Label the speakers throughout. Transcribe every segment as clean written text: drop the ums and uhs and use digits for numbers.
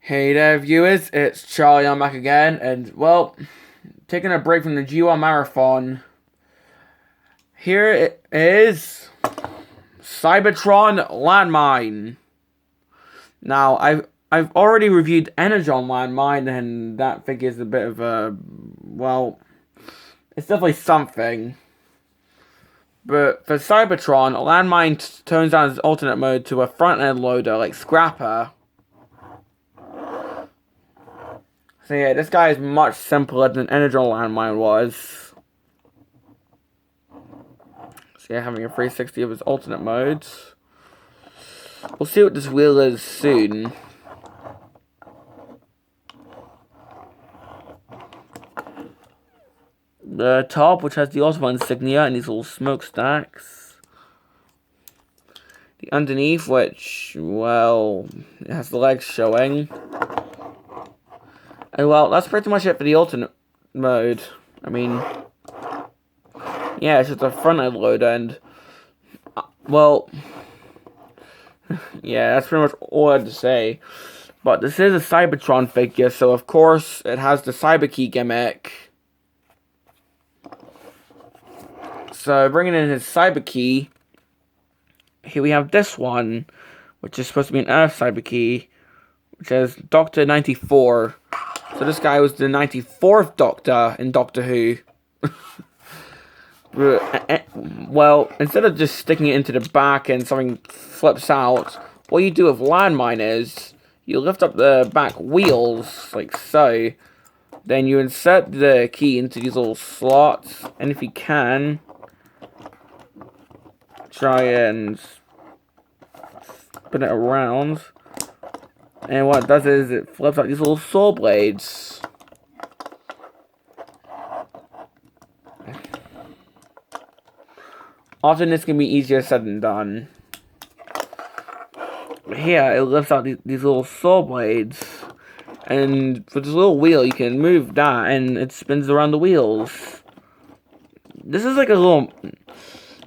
Speaker 1: Hey there, viewers. It's Charlie. I'm back again, and well, taking a break from the G1 marathon. Here it is, Cybertron Landmine. Now, I've already reviewed Energon Landmine, and that figure's a bit of a it's definitely something. But for Cybertron, Landmine turns down his alternate mode to a front end loader like Scrapper. So yeah, this guy is much simpler than Energon Landmine was. So yeah, having a 360 of his alternate modes. We'll see what this wheel is soon. The top, which has the Autobot insignia and these little smokestacks. The underneath, which, well, it has the legs showing. And well, that's pretty much it for the alternate mode. I mean, yeah, it's just a front end loader, and well, yeah, that's pretty much all I had to say. But this is a Cybertron figure, so of course it has the Cyberkey gimmick. So bringing in his Cyberkey, here we have this one, which is supposed to be an Earth Cyberkey, which is Doctor 94. So this guy was the 94th Doctor in Doctor Who. Well, instead of just sticking it into the back and something flips out, what you do with Landmine is you lift up the back wheels, like so. Then you insert the key into these little slots, and if you can, try and spin it around. And what it does is it flips out these little saw blades. Often this can be easier said than done. But here, it lifts out these little saw blades. And with this little wheel, you can move that and it spins around the wheels. This is like a little...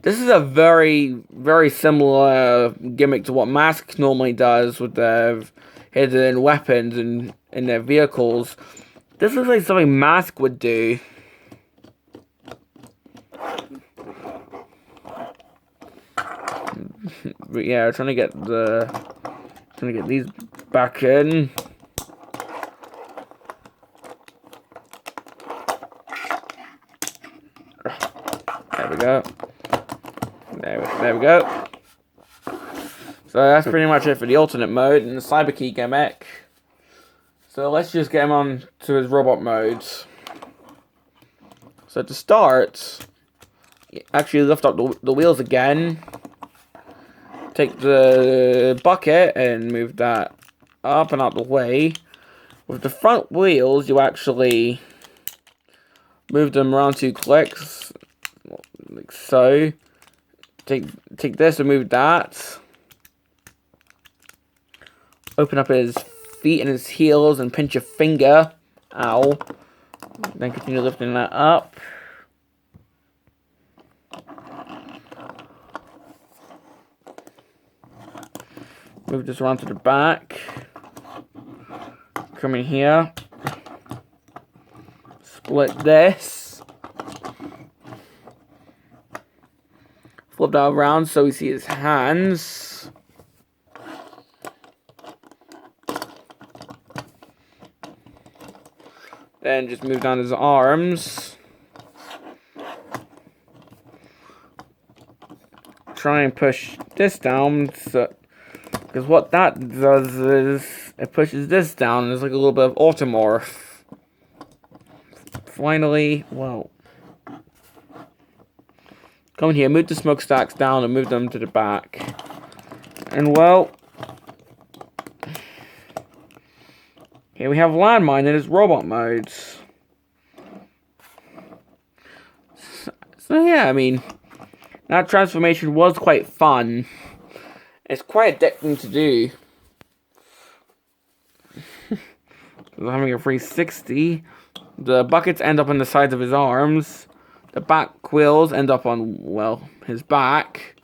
Speaker 1: This is a very, very similar gimmick to what Mask normally does with their hidden weapons in their vehicles. This looks like something Mask would do. But yeah, trying to get these back in. There we go. There we go. So that's pretty much it for the alternate mode and the Cyberkey gimmick. So let's just get him on to his robot mode. So to start, actually lift up the wheels again. Take the bucket and move that up and out the way. With the front wheels, you actually move them around 2 clicks, like so. Take this and move that. Open up his feet and his heels and pinch your finger. Ow. Then continue lifting that up. Move this around to the back. Come in here. Split this. Flip that around so we see his hands. Then just move down his arms. Try and push this down, because what that does is it pushes this down. There's like a little bit of automorph. Finally, well, come in here, move the smokestacks down and move them to the back. And well, here we have Landmine in his robot modes. So yeah, I mean, that transformation was quite fun. It's quite addicting to do. So having a 360. The buckets end up on the sides of his arms. The back wheels end up on, well, his back.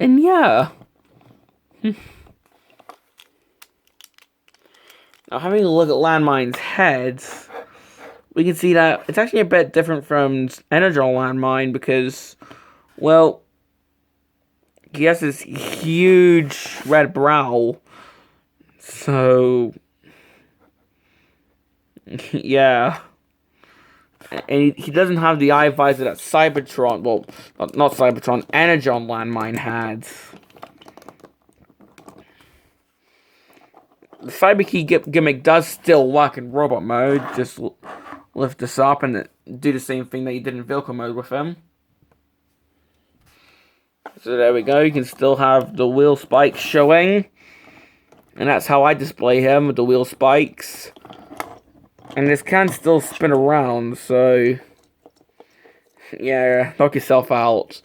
Speaker 1: And yeah. Now, having a look at Landmine's heads, we can see that it's actually a bit different from Cybertron Landmine because, well, he has this huge red brow. So, yeah. And he doesn't have the eye visor that Cybertron, well, not Cybertron, Cybertron Landmine had. The Cyber Key gimmick does still work in robot mode. Just lift this up and do the same thing that you did in vehicle mode with him. So there we go. You can still have the wheel spikes showing. And that's how I display him, with the wheel spikes. And this can still spin around, so... yeah, knock yourself out.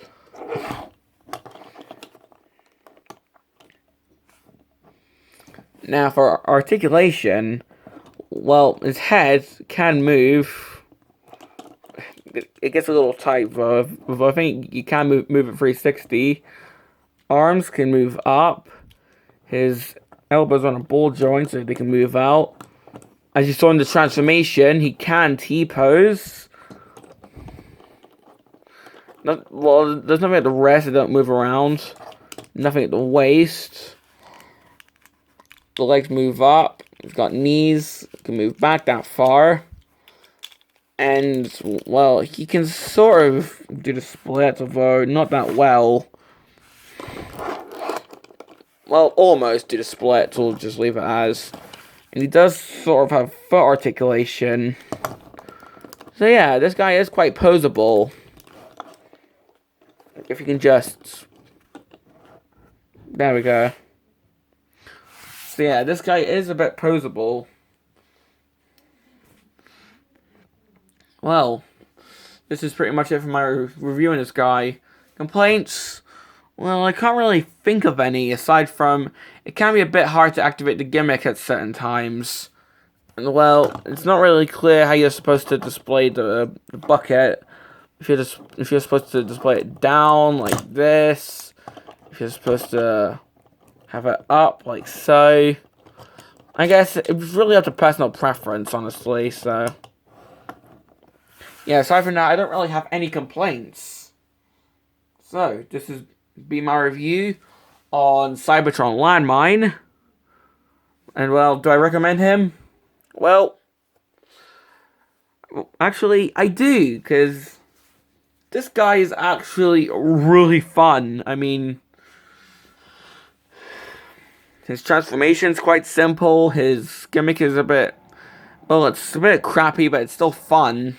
Speaker 1: Now, for articulation, well, his head can move. It gets a little tight, though. I think you can move it 360. Arms can move up. His elbows on a ball joint, so they can move out. As you saw in the transformation, he can T-pose. Well, there's nothing at the wrist that don't move around. Nothing at the waist. The legs move up. He's got knees. Can move back that far. And, well, he can sort of do the split, although not that well. Well, almost do the split. We'll just leave it as. And he does sort of have foot articulation. So yeah, this guy is quite poseable. If you can just... there we go. So yeah, this guy is a bit poseable. Well, this is pretty much it for my review on this guy. Complaints? Well, I can't really think of any, aside from it can be a bit hard to activate the gimmick at certain times. And, well, it's not really clear how you're supposed to display the bucket. If you're supposed to display it down like this, if you're supposed to have it up like so. I guess it's really up to personal preference, honestly, so. Yeah, aside from that, I don't really have any complaints. So, this has been my review on Cybertron Landmine. And, well, do I recommend him? Well, actually, I do, because this guy is actually really fun. I mean, his transformation's quite simple. His gimmick is a bit, well, it's a bit crappy, but it's still fun.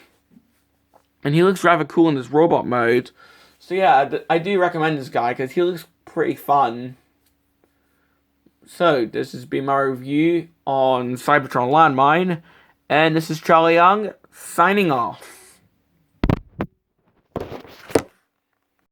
Speaker 1: And he looks rather cool in this robot mode. So yeah, I do recommend this guy, because he looks pretty fun. So, this has been my review on Cybertron Landmine. And this is Charlie Young, signing off.